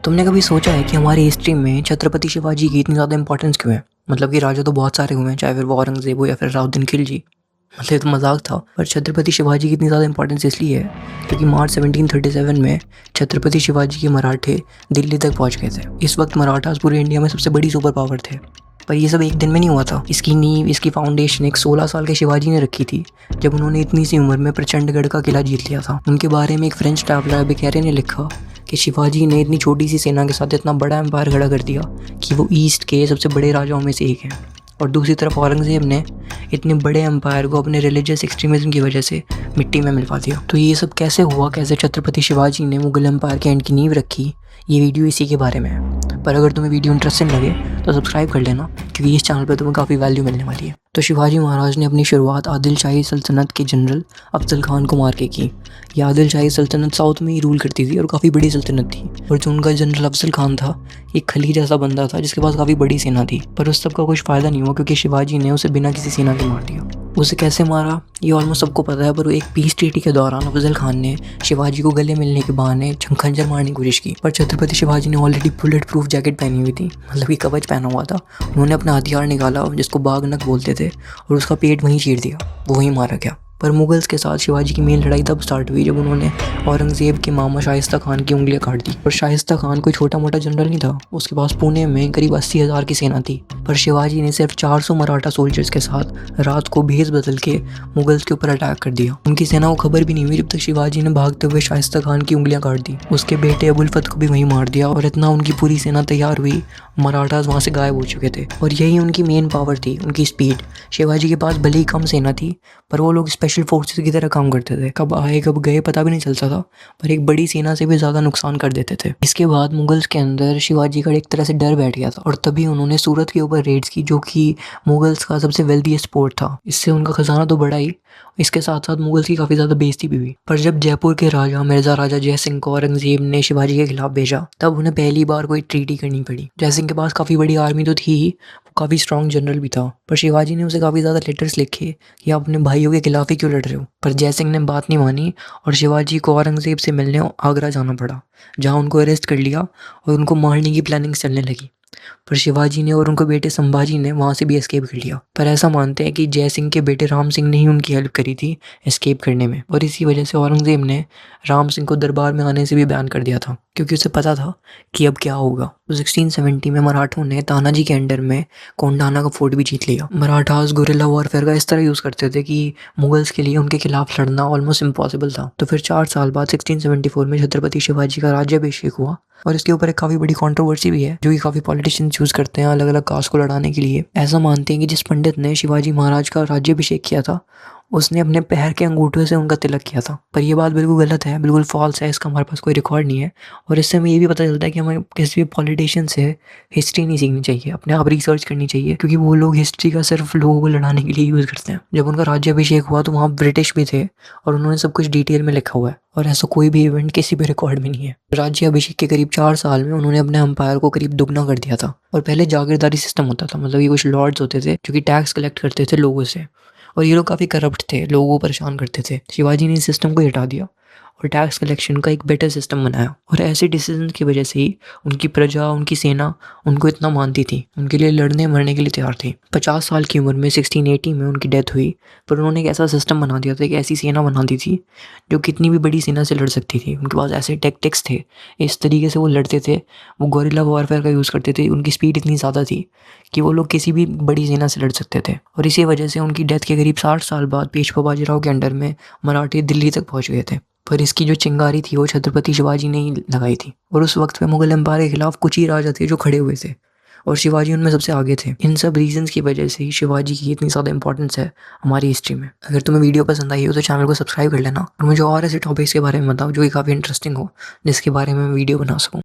तुमने कभी सोचा है कि हमारी हिस्ट्री में छत्रपति शिवाजी की इतनी ज़्यादा इंपॉर्टेंस क्यों है? मतलब कि राजा तो बहुत सारे हुए हैं, चाहे फिर वो औरंगज़ेब हो या फिर अलाउद्दीन खिलजी। मतलब ये तो मज़ाक था, पर छत्रपति शिवाजी की इतनी ज़्यादा इंपॉर्टेंस इसलिए है क्योंकि मार्च 1737 में छत्रपति शिवाजी के मराठे दिल्ली तक पहुंच गए थे। इस वक्त मराठास पूरे इंडिया में सबसे बड़ी सुपर पावर थे। पर ये सब एक दिन में नहीं हुआ था। इसकी नींव, इसकी फाउंडेशन एक 16 साल के शिवाजी ने रखी थी, जब उन्होंने इतनी सी उम्र में प्रचंडगढ़ का किला जीत लिया था। उनके बारे में एक फ्रेंच ट्रैवलर बेकेरे ने लिखा कि शिवाजी ने इतनी छोटी सी सेना के साथ इतना बड़ा एम्पायर खड़ा कर दिया कि वो ईस्ट के सबसे बड़े राजाओं में से एक है। और दूसरी तरफ औरंगज़ेब ने इतने बड़े एम्पायर को अपने रिलीजियस एक्सट्रीमिज्म की वजह से मिट्टी में मिलवा दिया। तो ये सब कैसे हुआ, कैसे छत्रपति शिवाजी ने मुगल एम्पायर के एंड की नींव रखी, ये वीडियो इसी के बारे में है। पर अगर तुम्हें वीडियो इंटरेस्टिंग लगे तो सब्सक्राइब कर लेना, क्योंकि इस चैनल पर तुम्हें काफ़ी वैल्यू मिलने वाली है। तो शिवाजी महाराज ने अपनी शुरुआत आदिल शाही सल्तनत के जनरल अफजल खान को मार के की। यह आदिल शाही सल्तनत साउथ में ही रूल करती थी और काफ़ी बड़ी सल्तनत थी। और जो उनका जनरल अफजल खान था, एक खली जैसा बंदा था जिसके पास काफ़ी बड़ी सेना थी। पर उस सब का कुछ फ़ायदा नहीं हुआ, क्योंकि शिवाजी ने उसे बिना किसी सेना के मार दिया। उसे कैसे मारा ये ऑलमोस्ट सबको पता है, पर एक पीस ट्रीटी के दौरान अफजल खान ने शिवाजी को गले मिलने के बहाने खंजर मारने की कोशिश की। पर छत्रपति शिवाजी ने ऑलरेडी बुलेट प्रूफ जैकेट पहनी हुई थी, मतलब कि कवच पहना हुआ था। उन्होंने अपना हथियार निकाला, जिसको बागनक बोलते थे, और उसका पेट वहीं चीर दिया। वो वहीं मारा गया। पर मुगल्स के साथ शिवाजी की मेन लड़ाई तब स्टार्ट हुई जब उन्होंने औरंगज़ेब के मामा शाइस्ता खान की उंगलियां काट दी। और शाइस्ता खान कोई छोटा मोटा जनरल नहीं था, उसके पास पुणे में करीब 80,000 की सेना थी। पर शिवाजी ने सिर्फ 400 मराठा सोल्जर्स के साथ रात को भेस बदल के मुगल्स के ऊपर अटैक कर दिया। उनकी सेना को खबर भी नहीं हुई जब तक शिवाजी ने भागते हुए शाइस्ता खान की उंगलियां काट दी। उसके बेटे अबुल फत को भी वहीं मार दिया। और इतना उनकी पूरी सेना तैयार हुई, मराठास वहाँ से गायब हो चुके थे। और यही उनकी मेन पावर थी, उनकी स्पीड। शिवाजी के पास भले ही कम सेना थी, पर वो लोग स्पेशल फोर्सेस की तरह काम करते थे। कब आए कब गए पता भी नहीं चलता था, पर एक बड़ी सेना से भी ज़्यादा नुकसान कर देते थे। इसके बाद मुगल्स के अंदर शिवाजी का एक तरह से डर बैठ गया था, और तभी उन्होंने सूरत के ऊपर रेड्स की, जो कि मुगल्स का सबसे वेल्दीएस्ट पोर्ट था। इससे उनका खजाना तो बढ़ा ही, इसके साथ साथ मुगल्स की काफ़ी ज़्यादा बेइज्जती भी हुई। पर जब जयपुर के राजा मिर्ज़ा राजा जय सिंह को औरंगज़ेब ने शिवाजी के खिलाफ भेजा, तब उन्हें पहली बार कोई ट्रीटी करनी पड़ी। जय सिंह के पास काफ़ी बड़ी आर्मी तो थी ही, वो काफ़ी स्ट्रॉन्ग जनरल भी था। पर शिवाजी ने उसे काफ़ी ज़्यादा लेटर्स लिखे कि आप अपने भाइयों के खिलाफ ही क्यों लड़ रहे हो। पर जय सिंह ने बात नहीं मानी, और शिवाजी को औरंगज़ेब से मिलने आगरा जाना पड़ा, जहाँ उनको अरेस्ट कर लिया और उनको मारने की प्लानिंग चलने लगी। पर शिवाजी ने और उनके बेटे संभाजी ने वहाँ से भी एस्केप कर लिया। पर ऐसा मानते हैं कि जय सिंह के बेटे राम सिंह ने ही उनकी हेल्प करी थी एस्केप करने में। और इसी वजह से औरंगज़ेब ने राम सिंह को दरबार में आने से भी बैन कर दिया था, क्योंकि उसे पता था कि अब क्या होगा। तो 1670 में मराठों ने तानाजी के अंडर में कोंडाना का फोर्ट भी जीत लिया। मराठास गुरिल्ला वॉरफेयर का इस तरह यूज़ करते थे कि मुगल्स के लिए उनके खिलाफ लड़ना ऑलमोस्ट इम्पॉसिबल था। तो फिर 4 साल बाद 1674 में छत्रपति शिवाजी का राज्याभिषेक हुआ। और इसके ऊपर एक काफ़ी बड़ी कंट्रोवर्सी भी है, जो कि काफ़ी पॉलिटिशियंस यूज़ करते हैं अलग अलग कास्ट को लड़ाने के लिए। ऐसा मानते हैं कि जिस पंडित ने शिवाजी महाराज का राज्याभिषेक किया था, उसने अपने पैर के अंगूठे से उनका तिलक किया था। पर यह बात बिल्कुल गलत है, बिल्कुल फॉल्स है, इसका हमारे पास कोई रिकॉर्ड नहीं है। और इससे हमें ये भी पता चलता है कि हमें किसी भी पॉलिटिशियन से हिस्ट्री नहीं सीखनी चाहिए, अपने आप रिसर्च करनी चाहिए, क्योंकि वो लोग हिस्ट्री का सिर्फ लोगों को लड़ाने के लिए यूज़ करते हैं। जब उनका राज्याभिषेक हुआ तो वहाँ ब्रिटिश भी थे, और उन्होंने सब कुछ डिटेल में लिखा हुआ है, और ऐसा कोई भी इवेंट किसी भी रिकॉर्ड में नहीं है। राज्याभिषेक के करीब 4 साल में उन्होंने अपने एम्पायर को करीब दुगना कर दिया था। और पहले जागीरदारी सिस्टम होता था, मतलब ये कुछ लॉर्ड्स होते थे जो कि टैक्स कलेक्ट करते थे लोगों से, और ये लोग काफ़ी करप्ट थे, लोगों को परेशान करते थे। शिवाजी ने इस सिस्टम को हटा दिया और टैक्स कलेक्शन का एक बेटर सिस्टम बनाया। और ऐसे डिसीजन की वजह से ही उनकी प्रजा, उनकी सेना उनको इतना मानती थी, उनके लिए लड़ने मरने के लिए तैयार थी। 50 साल की उम्र में 1680 में उनकी डेथ हुई। पर उन्होंने एक ऐसा सिस्टम बना दिया था, एक ऐसी सेना बना दी थी जो कितनी भी बड़ी सेना से लड़ सकती थी। उनके पास ऐसे टैक्टिक्स थे, इस तरीके से वो लड़ते थे, वो गोरिल्ला वॉरफेयर का यूज़ करते थे। उनकी स्पीड इतनी ज़्यादा थी कि वो लोग किसी भी बड़ी सेना से लड़ सकते थे। और इसी वजह से उनकी डेथ के करीब 60 साल बाद पेशवा बाजीराव के अंडर में मराठी दिल्ली तक पहुंच गए थे। पर इसकी जो चिंगारी थी वो छत्रपति शिवाजी ने ही लगाई थी। और उस वक्त पे मुगल एम्पायर के खिलाफ कुछ ही राजा थे जो खड़े हुए थे, और शिवाजी उनमें सबसे आगे थे। इन सब रीजंस की वजह से ही शिवाजी की इतनी ज़्यादा इंपॉर्टेंस है हमारी हिस्ट्री में। अगर तुम्हें वीडियो पसंद आई हो तो चैनल को सब्सक्राइब कर लेना, और मुझे और ऐसे टॉपिक्स के बारे में बताओ जो कि काफ़ी इंटरेस्टिंग हो, जिसके बारे में मैं वीडियो बना सकूँ।